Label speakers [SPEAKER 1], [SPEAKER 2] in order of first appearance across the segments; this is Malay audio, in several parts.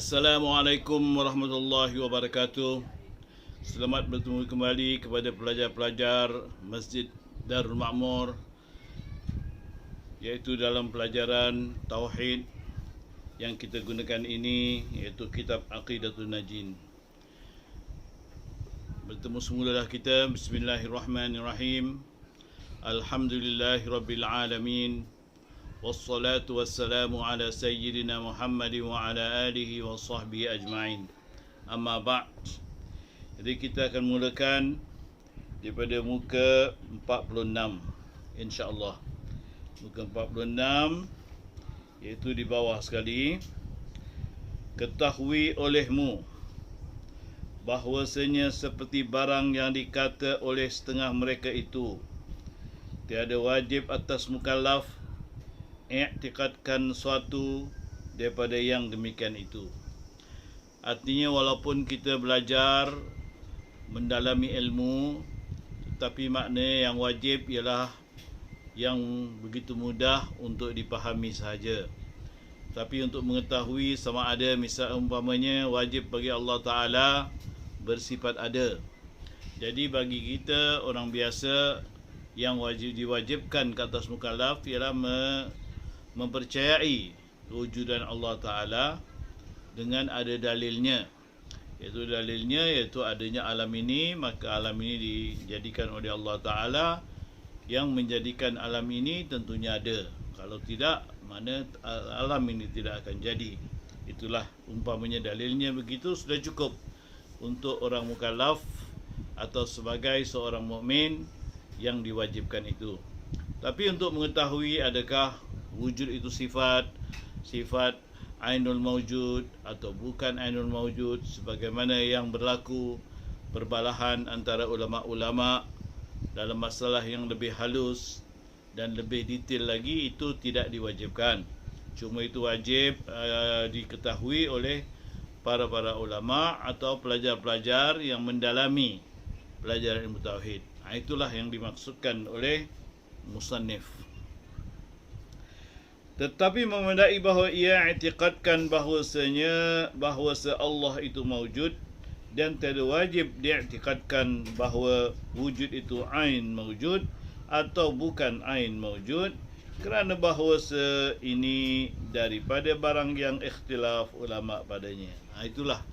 [SPEAKER 1] Assalamualaikum warahmatullahi wabarakatuh. Selamat bertemu kembali kepada pelajar-pelajar Masjid Darul Ma'mur, iaitu dalam pelajaran Tauhid yang kita gunakan ini, iaitu kitab Aqidatul Najin. Bertemu semulalah kita. Bismillahirrahmanirrahim. Alhamdulillahirabbil alamin. Wassalatu wassalamu ala sayyidina Muhammad wa ala alihi wa sahbihi ajma'in. Amma ba'd. Jadi kita akan mulakan daripada muka 46, insya-Allah. Muka 46, iaitu di bawah sekali. Ketahui olehmu bahwasanya seperti barang yang dikata oleh setengah mereka itu, tiada wajib atas mukallaf i'tikadkan suatu daripada yang demikian itu. Artinya walaupun kita belajar mendalami ilmu, tetapi makna yang wajib ialah yang begitu mudah untuk dipahami sahaja. Tapi untuk mengetahui sama ada, misal umpamanya wajib bagi Allah Ta'ala bersifat ada. Jadi bagi kita orang biasa, yang wajib diwajibkan ke atas mukallaf ialah mempercayai kewujudan Allah Ta'ala dengan ada dalilnya. Iaitu adanya alam ini, maka alam ini dijadikan oleh Allah Ta'ala. Yang menjadikan alam ini tentunya ada. Kalau tidak, mana alam ini tidak akan jadi. Itulah umpamanya dalilnya, begitu sudah cukup untuk orang mukallaf atau sebagai seorang mukmin yang diwajibkan itu. Tapi untuk mengetahui adakah wujud itu sifat ainul mawjud atau bukan ainul mawjud, sebagaimana yang berlaku perbalahan antara ulama-ulama dalam masalah yang lebih halus dan lebih detail lagi, itu tidak diwajibkan. Cuma itu wajib diketahui oleh para ulama atau pelajar-pelajar yang mendalami pelajaran ilmu tauhid. Itulah yang dimaksudkan oleh musannif. Tetapi memandai bahawa ia i'tiqadkan bahwasanya Allah itu mawjud, dan tiada wajib diiktikadkan bahawa wujud itu ain mawjud atau bukan ain mawjud, kerana bahawa ini daripada barang yang ikhtilaf ulama padanya. Itulah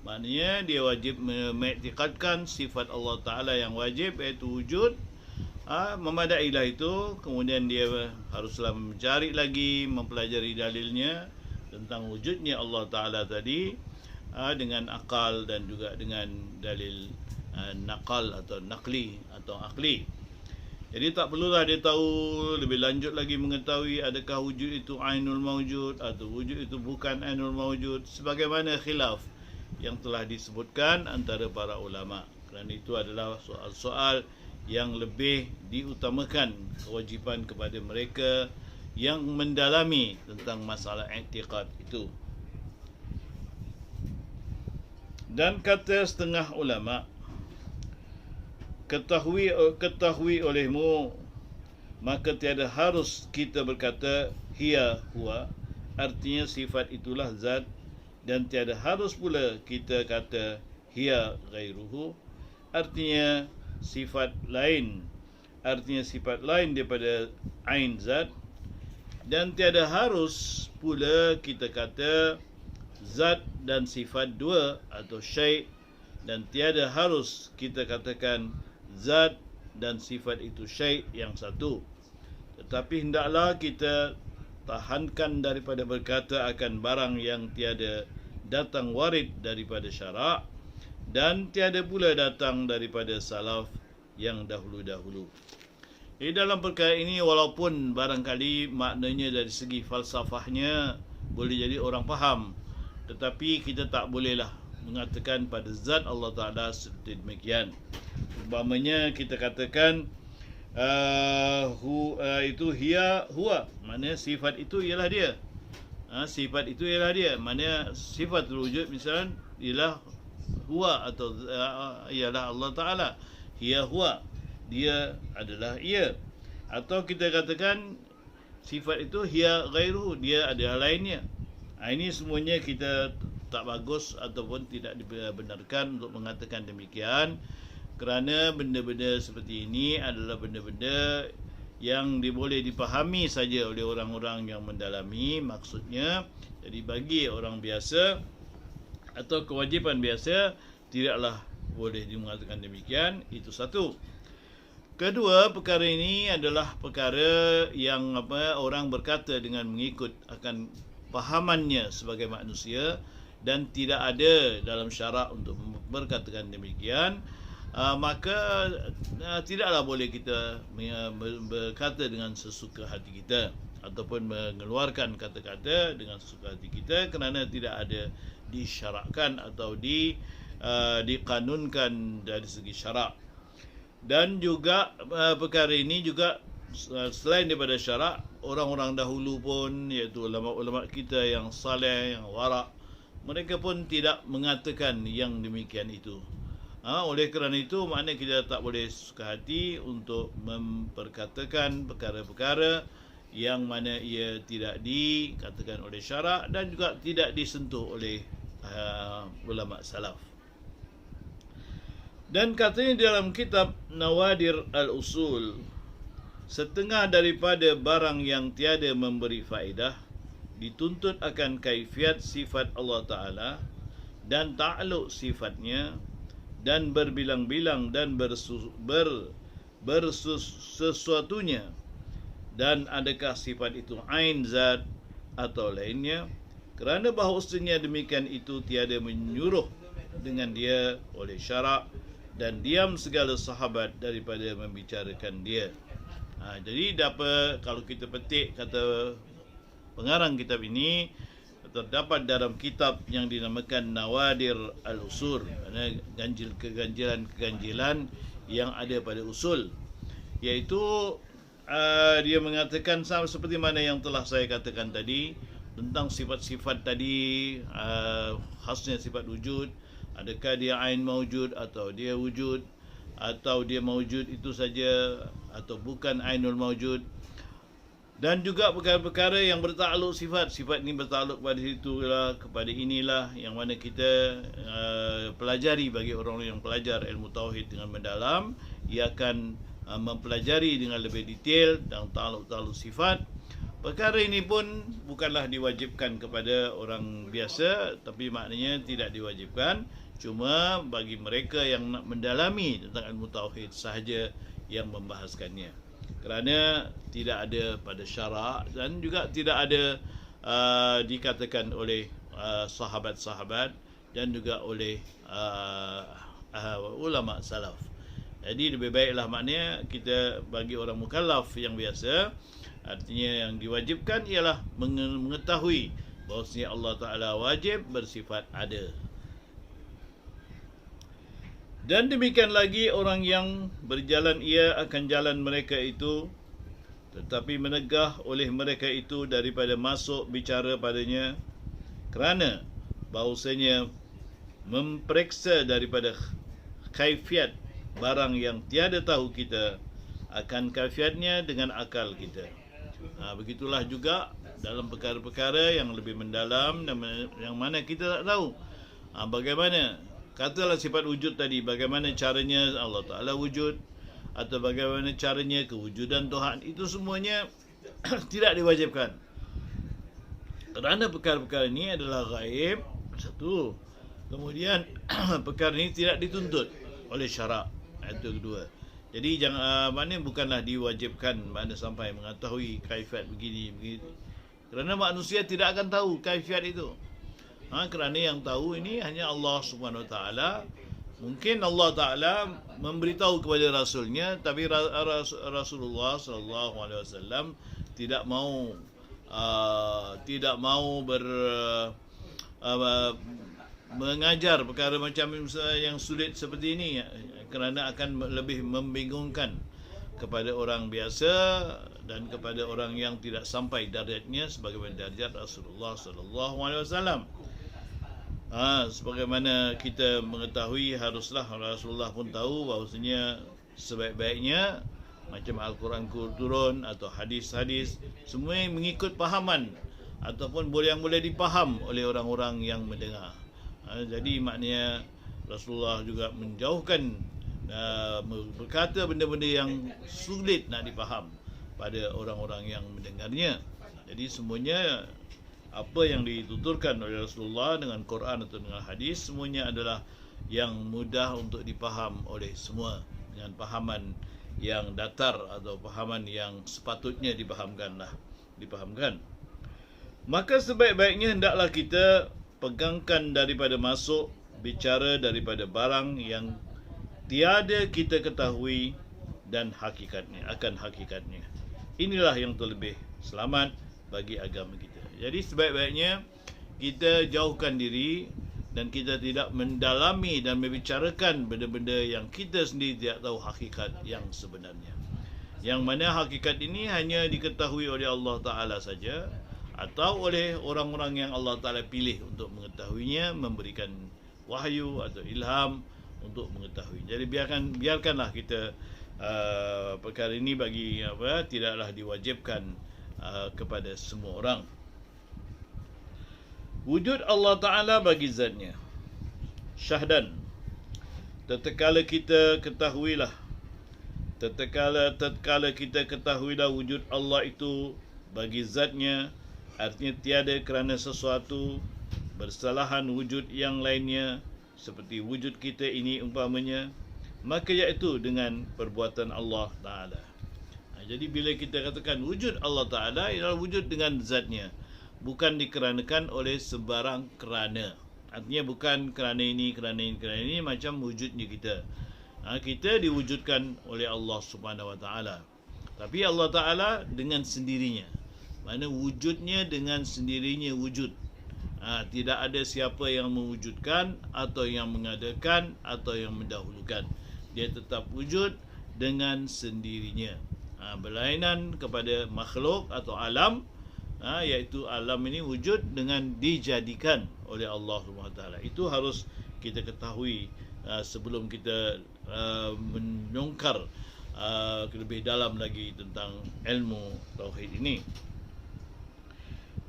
[SPEAKER 1] maknanya dia wajib mengiktikadkan sifat Allah Ta'ala yang wajib, iaitu wujud. Memadailah itu. Kemudian dia haruslah mencari lagi, mempelajari dalilnya tentang wujudnya Allah Ta'ala tadi, dengan akal dan juga dengan dalil nakal atau nakli atau akli. Jadi tak perlulah dia tahu lebih lanjut lagi, mengetahui adakah wujud itu ainul mawjud atau wujud itu bukan ainul mawjud, sebagaimana khilaf yang telah disebutkan antara para ulama. Kerana itu adalah soal-soal yang lebih diutamakan kewajipan kepada mereka yang mendalami tentang masalah i'tiqad itu. Dan kata setengah ulama, ketahui olehmu, maka tiada harus kita berkata hiya huwa, artinya sifat itulah zat, dan tiada harus pula kita kata hiya ghairuhu, artinya sifat lain daripada ain zat. Dan tiada harus pula kita kata zat dan sifat dua atau syai', dan tiada harus kita katakan zat dan sifat itu syai' yang satu. Tetapi hendaklah kita tahankan daripada berkata akan barang yang tiada datang warid daripada syarak, dan tiada pula datang daripada salaf yang dahulu-dahulu. Dalam perkara ini, walaupun barangkali maknanya dari segi falsafahnya boleh jadi orang faham, tetapi kita tak bolehlah mengatakan pada zat Allah Ta'ala seperti demikian. Umpamanya kita katakan itu hiya huwa, maknanya sifat itu ialah dia. Sifat itu ialah dia, maknanya sifat wujud misalnya ialah huwa atau ialah Allah Ta'ala. Hiya huwa, dia adalah ia. Atau kita katakan sifat itu hiya ghairuhu, dia adalah lainnya. Ini semuanya kita tak bagus ataupun tidak dibenarkan untuk mengatakan demikian, kerana benda-benda seperti ini adalah benda-benda yang boleh dipahami saja oleh orang-orang yang mendalami. Maksudnya, jadi bagi orang biasa atau kewajipan biasa tidaklah boleh mengatakan demikian. Itu satu. Kedua, perkara ini adalah perkara yang orang berkata dengan mengikut akan pahamannya sebagai manusia dan tidak ada dalam syarak untuk berkatakan demikian. Maka tidaklah boleh kita berkata dengan sesuka hati kita ataupun mengeluarkan kata-kata dengan sesuka hati kita, kerana tidak ada disyarakkan atau dikanunkan dari segi syarak. Dan juga perkara ini juga selain daripada syarak, orang-orang dahulu pun, iaitu ulama-ulama kita yang saleh, yang warak, mereka pun tidak mengatakan yang demikian itu. Oleh kerana itu, maknanya kita tak boleh suka hati untuk memperkatakan perkara-perkara yang mana ia tidak dikatakan oleh syarak dan juga tidak disentuh oleh ulama salaf. Dan katanya dalam kitab Nawadir al-Usul, setengah daripada barang yang tiada memberi faedah dituntut akan kaifiat sifat Allah Ta'ala dan ta'aluk sifatnya dan berbilang-bilang dan bersesuatunya, dan adakah sifat itu ain zat atau lainnya, kerana bahawasanya demikian itu tiada menyuruh dengan dia oleh syarak, dan diam segala sahabat daripada membicarakan dia. Jadi kalau kita petik kata pengarang kitab ini, terdapat dalam kitab yang dinamakan Nawadir al-Usul, kerana keganjilan yang ada pada usul, iaitu dia mengatakan sama seperti mana yang telah saya katakan tadi tentang sifat-sifat tadi, khasnya sifat wujud, adakah dia ain maujud atau dia wujud, atau dia maujud itu saja atau bukan ainul maujud. Dan juga perkara-perkara yang bertakluk sifat ini bertakluk pada situlah, kepada inilah, yang mana kita pelajari. Bagi orang yang pelajar ilmu tauhid dengan mendalam, ia akan mempelajari dengan lebih detail dan takluk sifat. Perkara ini pun bukanlah diwajibkan kepada orang biasa, tapi maknanya tidak diwajibkan, cuma bagi mereka yang nak mendalami tentang ilmu tauhid sahaja yang membahaskannya. Kerana tidak ada pada syarak dan juga tidak ada dikatakan oleh sahabat-sahabat dan juga oleh ulama salaf. Jadi lebih baiklah, maknanya kita bagi orang mukallaf yang biasa, artinya yang diwajibkan ialah mengetahui bahawasanya Allah Ta'ala wajib bersifat ada. Dan demikian lagi orang yang berjalan ia akan jalan mereka itu, tetapi menegah oleh mereka itu daripada masuk bicara padanya, kerana bahawasanya memperiksa daripada kaifiat barang yang tiada tahu kita akan kaifiatnya dengan akal kita. Begitulah juga dalam perkara-perkara yang lebih mendalam dan yang mana kita tak tahu. Bagaimana, katalah sifat wujud tadi, bagaimana caranya Allah Ta'ala wujud, atau bagaimana caranya kewujudan Tuhan, itu semuanya tidak diwajibkan. Kerana perkara-perkara ini adalah ghaib, satu. Kemudian perkara ini tidak dituntut oleh syarak, itu kedua. Jadi maknanya bukanlah diwajibkan, maknanya sampai mengetahui kaifiat begini. Kerana manusia tidak akan tahu kaifiat itu. Kerana yang tahu ini hanya Allah Subhanahu Wa Taala. Mungkin Allah Taala memberitahu kepada Rasulnya, tapi Rasulullah Sallallahu Alaihi Wasallam tidak mau mengajar perkara macam yang sulit seperti ini, kerana akan lebih membingungkan kepada orang biasa dan kepada orang yang tidak sampai darjatnya sebagaimana darjat Rasulullah Sallallahu Alaihi Wasallam. Sebagaimana kita mengetahui, haruslah Rasulullah pun tahu bahawasanya sebaik-baiknya macam Al-Quran turun atau hadis-hadis, semua mengikut pahaman ataupun yang boleh dipaham oleh orang-orang yang mendengar. Jadi maknanya Rasulullah juga menjauhkan berkata benda-benda yang sulit nak dipaham pada orang-orang yang mendengarnya. Jadi semuanya apa yang dituturkan oleh Rasulullah dengan Quran atau dengan hadis, semuanya adalah yang mudah untuk dipaham oleh semua, dengan pahaman yang datar atau pahaman yang sepatutnya dipahamkan. Maka sebaik-baiknya hendaklah kita pegangkan daripada masuk bicara daripada barang yang tiada kita ketahui dan akan hakikatnya. Inilah yang terlebih selamat bagi agama kita. Jadi sebaik-baiknya kita jauhkan diri dan kita tidak mendalami dan membicarakan benda-benda yang kita sendiri tidak tahu hakikat yang sebenarnya. Yang mana hakikat ini hanya diketahui oleh Allah Ta'ala saja, atau oleh orang-orang yang Allah Ta'ala pilih untuk mengetahuinya, memberikan wahyu atau ilham untuk mengetahui. Jadi biarkanlah kita perkara ini tidaklah diwajibkan kepada semua orang. Wujud Allah Ta'ala bagi zatnya syahdan, tatkala kita ketahuilah wujud Allah itu bagi zatnya, artinya tiada kerana sesuatu bersalahan wujud yang lainnya seperti wujud kita ini umpamanya, maka iaitu dengan perbuatan Allah Ta'ala. Jadi bila kita katakan wujud Allah Ta'ala ialah wujud dengan zatnya, bukan dikeranakan oleh sebarang kerana. Artinya bukan kerana ini macam wujudnya kita. Kita diwujudkan oleh Allah Subhanahu Wa Ta'ala. Tapi Allah Ta'ala dengan sendirinya. Mana wujudnya dengan sendirinya wujud. Tidak ada siapa yang mewujudkan atau yang mengadakan atau yang mendahulukan. Dia tetap wujud dengan sendirinya. Berlainan kepada makhluk atau alam, iaitu alam ini wujud dengan dijadikan oleh Allah SWT. Itu harus kita ketahui sebelum kita menyongkar lebih dalam lagi tentang ilmu tauhid ini.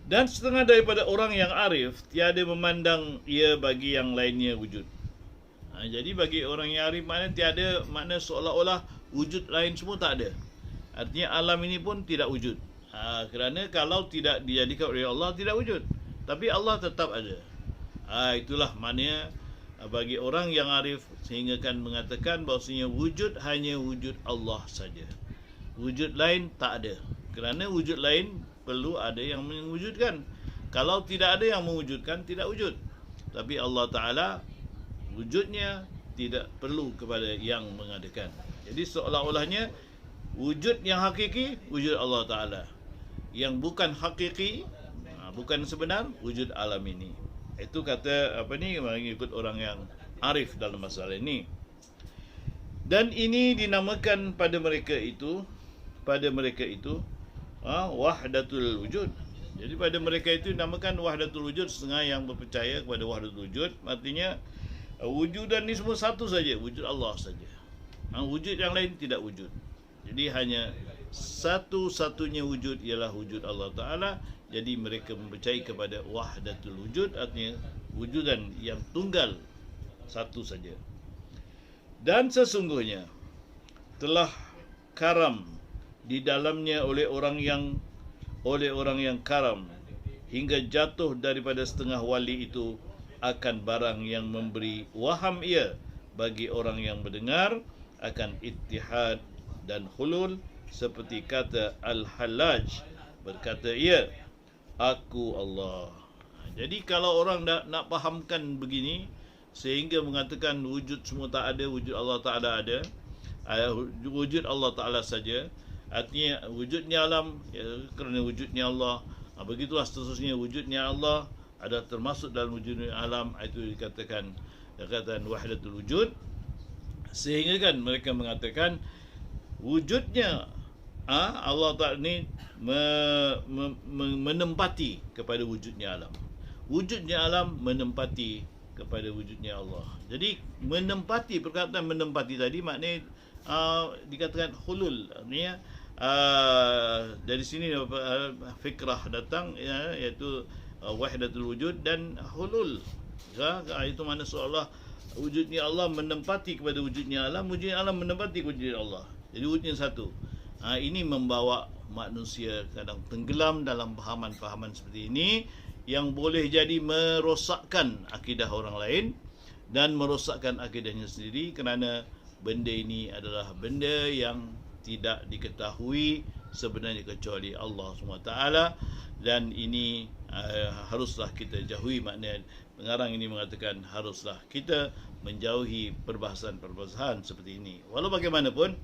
[SPEAKER 1] Dan setengah daripada orang yang arif tiada memandang ia bagi yang lainnya wujud. Jadi bagi orang yang arif makna seolah-olah wujud lain semua tak ada. Artinya alam ini pun tidak wujud. Kerana kalau tidak dijadikan oleh Allah, tidak wujud. Tapi Allah tetap ada. Itulah maknanya bagi orang yang arif, sehingga kan mengatakan bahawasanya wujud hanya wujud Allah saja. Wujud lain tak ada. Kerana wujud lain perlu ada yang mewujudkan. Kalau tidak ada yang mewujudkan, tidak wujud. Tapi Allah Ta'ala wujudnya tidak perlu kepada yang mengadakan. Jadi seolah-olahnya wujud yang hakiki, wujud Allah Ta'ala. Yang bukan hakiki, bukan sebenar, wujud alam ini. Itu kata mengikut orang yang arif dalam masalah ini. Dan ini dinamakan pada mereka itu wahdatul wujud. Jadi pada mereka itu dinamakan wahdatul wujud. Setengah yang berpercaya kepada wahdatul wujud, artinya wujudan ni semua satu saja, wujud Allah saja. Wujud yang lain tidak wujud. Jadi hanya satu-satunya wujud ialah wujud Allah Ta'ala. Jadi mereka mempercayai kepada wahdatul wujud, artinya wujudan yang tunggal satu saja. Dan sesungguhnya telah karam di dalamnya oleh orang yang karam, hingga jatuh daripada setengah wali itu akan barang yang memberi waham ia bagi orang yang mendengar akan ittihad dan hulul, seperti kata Al-Hallaj, berkata ia, aku Allah. Jadi kalau orang nak fahamkan begini, sehingga mengatakan wujud semua tak ada, wujud Allah Ta'ala ada, wujud Allah Ta'ala saja, artinya wujudnya alam kerana wujudnya Allah, begitulah seterusnya wujudnya Allah ada termasuk dalam wujudnya alam. Itu dikatakan wahdatul wujud. Sehingga kan mereka mengatakan wujudnya Allah Ta'ala ni menempati kepada wujudnya alam. Wujudnya alam menempati kepada wujudnya Allah. Jadi menempati, perkataan menempati tadi maknanya dikatakan hulul. Artinya dari sini fikrah datang, iaitu wahdatul wujud dan hulul. Itu mana seolah wujudnya Allah menempati kepada wujudnya alam, wujudnya alam menempati wujudnya Allah. Jadi wujudnya satu. Ini membawa manusia kadang tenggelam dalam fahaman-fahaman seperti ini yang boleh jadi merosakkan akidah orang lain dan merosakkan akidahnya sendiri, kerana benda ini adalah benda yang tidak diketahui sebenarnya kecuali Allah SWT, dan ini haruslah kita jauhi. Maknanya pengarang ini mengatakan haruslah kita menjauhi perbahasan-perbahasan seperti ini. Walau bagaimanapun,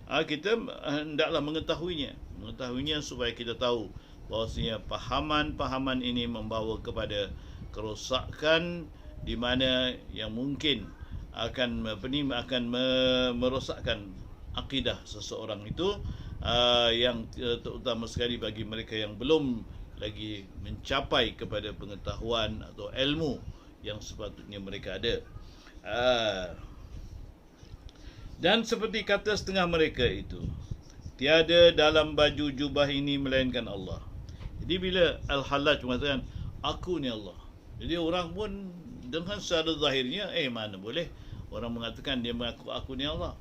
[SPEAKER 1] kita hendaklah mengetahuinya supaya kita tahu bahawasanya pahaman-pahaman ini membawa kepada kerosakan di mana yang mungkin akan merosakkan akidah seseorang itu, yang terutama sekali bagi mereka yang belum lagi mencapai kepada pengetahuan atau ilmu yang sepatutnya mereka ada. Dan seperti kata setengah mereka itu, tiada dalam baju jubah ini melainkan Allah. Jadi bila Al-Hallaj mengatakan aku ni Allah, jadi orang pun dengan secara zahirnya mana boleh orang mengatakan dia mengaku aku ni Allah.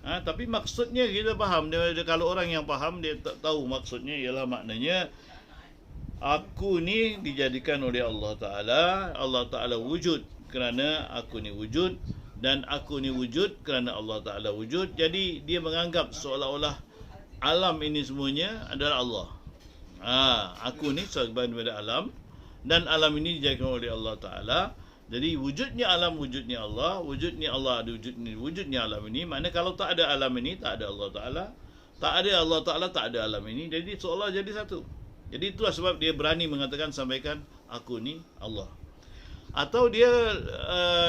[SPEAKER 1] Tapi maksudnya kita faham. Kalau orang yang faham, dia tak tahu maksudnya ialah maknanya aku ni dijadikan oleh Allah Ta'ala. Allah Ta'ala wujud kerana aku ni wujud, dan aku ni wujud kerana Allah Ta'ala wujud. Jadi dia menganggap seolah-olah alam ini semuanya adalah Allah. Aku ni sebagian daripada alam, dan alam ini dijadikan oleh Allah Ta'ala. Jadi wujudnya alam, wujudnya Allah, wujudnya Allah ada wujudnya alam ini. Maknanya kalau tak ada alam ini, tak ada Allah Ta'ala. Tak ada Allah Ta'ala, tak ada alam ini. Jadi seolah jadi satu. Jadi itulah sebab dia berani mengatakan, sampaikan aku ni Allah. Atau dia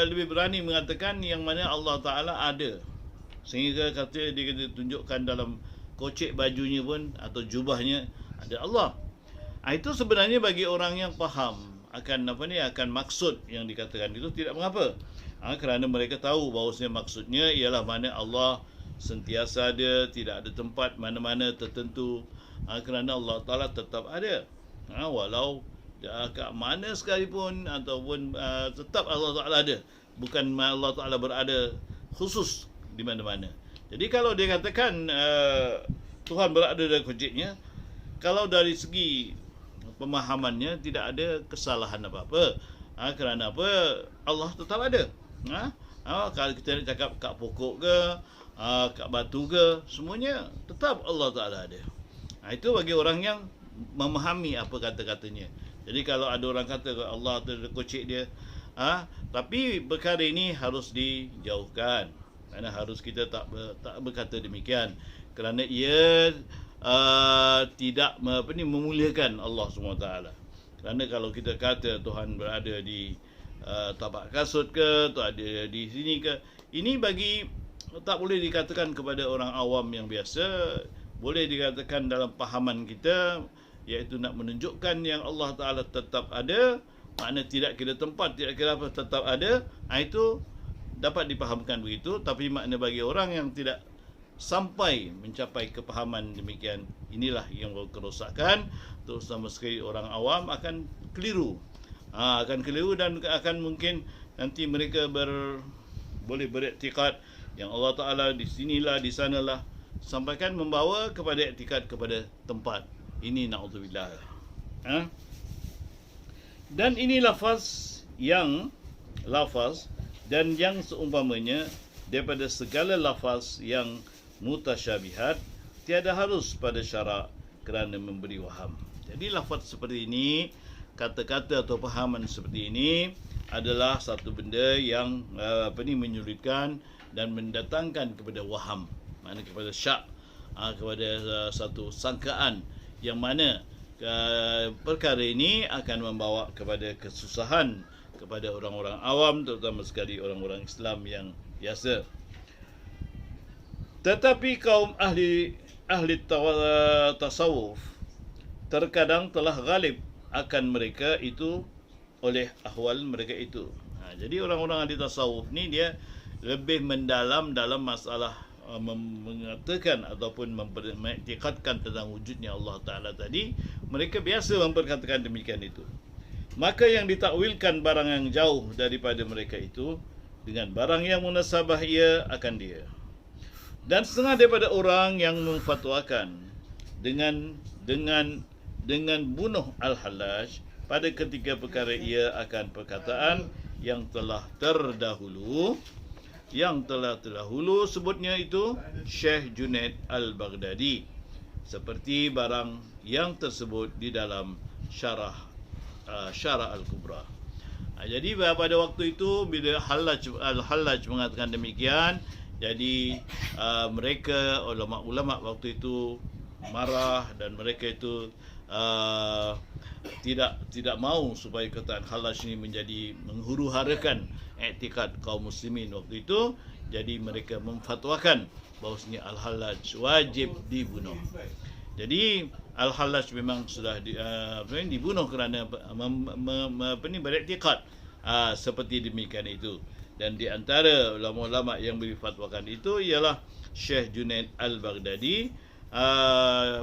[SPEAKER 1] lebih berani mengatakan yang mana Allah Ta'ala ada, sehingga kata dia kata tunjukkan dalam kocek bajunya pun atau jubahnya ada Allah. Itu sebenarnya bagi orang yang faham akan akan maksud yang dikatakan itu tidak mengapa. Kerana mereka tahu bahawasanya maksudnya ialah mana Allah sentiasa ada, tidak ada tempat mana-mana tertentu. Kerana Allah Ta'ala tetap ada, walau kat mana sekalipun, ataupun tetap Allah Ta'ala ada. Bukan Allah Ta'ala berada khusus di mana-mana. Jadi kalau dia katakan Tuhan berada dalam koceknya, kalau dari segi pemahamannya tidak ada kesalahan apa-apa. Kerana apa? Allah tetap ada. Kalau kita nak cakap kat pokok ke, kat batu ke, semuanya tetap Allah Ta'ala ada. Itu bagi orang yang memahami apa kata-katanya. Jadi kalau ada orang kata Allah ada kocek dia, tapi perkara ini harus dijauhkan. Kerana harus kita tak berkata demikian, kerana ia tidak memuliakan Allah SWT. Kerana kalau kita kata Tuhan berada di tapak kasut ke, atau ada di sini ke, ini bagi tak boleh dikatakan kepada orang awam yang biasa. Boleh dikatakan dalam pahaman kita, iaitu nak menunjukkan yang Allah Ta'ala tetap ada, makna tidak kira tempat, tidak kira apa, tetap ada. Itu dapat dipahamkan begitu. Tapi makna bagi orang yang tidak sampai mencapai kepahaman demikian, inilah yang kerosakan. Terutama sekali orang awam akan keliru, dan akan mungkin nanti mereka boleh beriktikad yang Allah Ta'ala di sinilah, di sanalah, sampaikan membawa kepada iktikad kepada tempat. Ini na'udzubillah. Dan ini lafaz dan yang seumpamanya daripada segala lafaz yang mutasyabihat, tiada harus pada syarak kerana memberi waham. Jadi lafaz seperti ini, kata-kata atau pahaman seperti ini adalah satu benda yang menyulitkan dan mendatangkan kepada waham, makna kepada syak, kepada satu sangkaan yang mana perkara ini akan membawa kepada kesusahan kepada orang-orang awam, terutama sekali orang-orang Islam yang biasa. Tetapi kaum ahli tasawuf terkadang telah ghalib akan mereka itu oleh ahwal mereka itu. Jadi orang-orang ahli tasawuf ni dia lebih mendalam dalam masalah mengatakan ataupun mengiktikadkan tentang wujudnya Allah Ta'ala tadi. Mereka biasa memperkatakan demikian itu. Maka yang ditakwilkan barang yang jauh daripada mereka itu dengan barang yang munasabah ia akan dia. Dan setengah daripada orang yang memfatwakan dengan bunuh Al-Hallaj pada ketika perkara ia akan perkataan yang telah terdahulu sebutnya itu Syekh Junaid Al-Baghdadi, seperti barang yang tersebut di dalam Syarah Al-Kubra. Jadi pada waktu itu bila Al-Hallaj mengatakan demikian, jadi mereka ulama-ulama waktu itu marah dan mereka itu tidak mahu supaya kataan Hallaj ini menjadi menghuru-harakan iktikad kaum muslimin waktu itu. Jadi mereka memfatwakan bahawasanya Al-Hallaj wajib dibunuh. Jadi Al-Hallaj memang sudah dibunuh kerana beriktikad seperti demikian itu. Dan di antara ulama-ulama yang berfatwakan itu ialah Syekh Junaid Al-Baghdadi.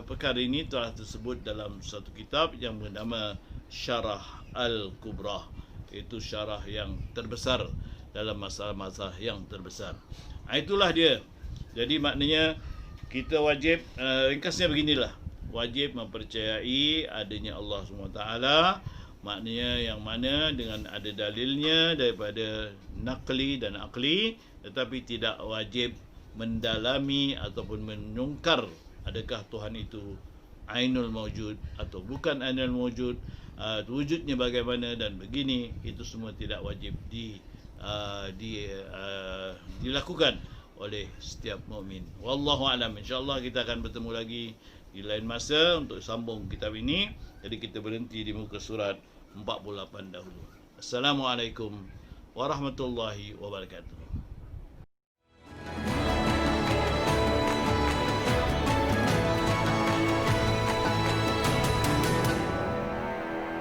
[SPEAKER 1] Perkara ini telah tersebut dalam satu kitab yang bernama Syarah Al-Kubra. Itu syarah yang terbesar dalam masalah-masalah yang terbesar. Itulah dia. Jadi maknanya kita wajib, ringkasnya beginilah, wajib mempercayai adanya Allah SWT, maknanya yang mana dengan ada dalilnya daripada naqli dan akli, tetapi tidak wajib mendalami ataupun menyungkar adakah Tuhan itu ainul mawjud atau bukan ainul mawjud, wujudnya bagaimana dan begini. Itu semua tidak wajib dilakukan oleh setiap mukmin. Wallahu alam. Insyaallah kita akan bertemu lagi di lain masa untuk sambung kitab ini. Jadi kita berhenti di muka surat 48 dahulu. Assalamualaikum warahmatullahi wabarakatuh.